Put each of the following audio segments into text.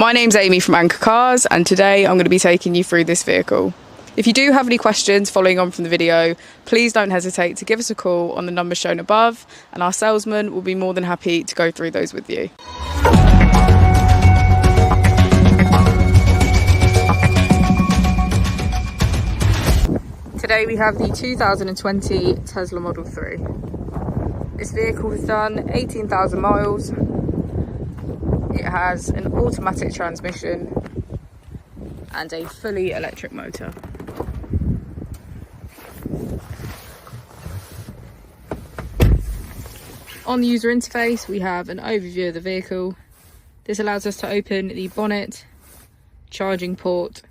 My name's Amy from Anchor Cars, and today I'm going to be taking you through this vehicle. If you do have any questions following on from the video, please don't hesitate to give us a call on the number shown above, and our salesman will be more than happy to go through those with you. Today we have the 2020 Tesla Model 3. This vehicle has done 18,000 miles. It has an automatic transmission and a fully electric motor. On the user interface, we have an overview of the vehicle. This allows us to open the bonnet, charging port,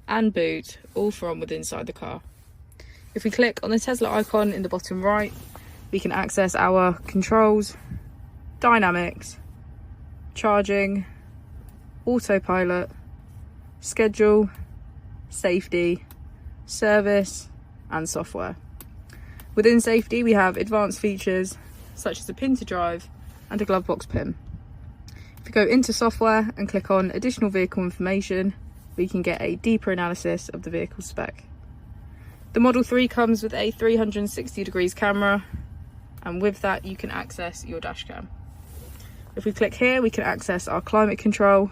and boot, all from within inside the car. If we click on the Tesla icon in the bottom right, we can access our controls, dynamics, charging, autopilot, schedule, safety, service, and software. Within safety, we have advanced features such as a pin to drive and a glove box pin. If we go into software and click on additional vehicle information, we can get a deeper analysis of the vehicle spec. The Model 3 comes with a 360 degrees camera, and with that you can access your dash cam. If we click here, we can access our climate control,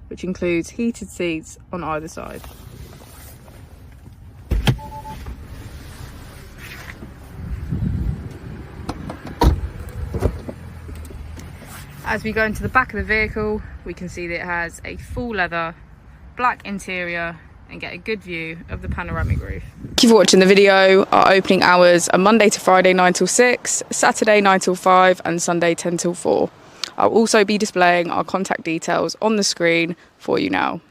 which includes heated seats on either side. As we go into the back of the vehicle, we can see that it has a full leather, black interior, and get a good view of the panoramic roof. Thank you for watching the video. Our opening hours are Monday to Friday 9 till 6, Saturday 9 till 5, and Sunday 10 till 4. I'll also be displaying our contact details on the screen for you now.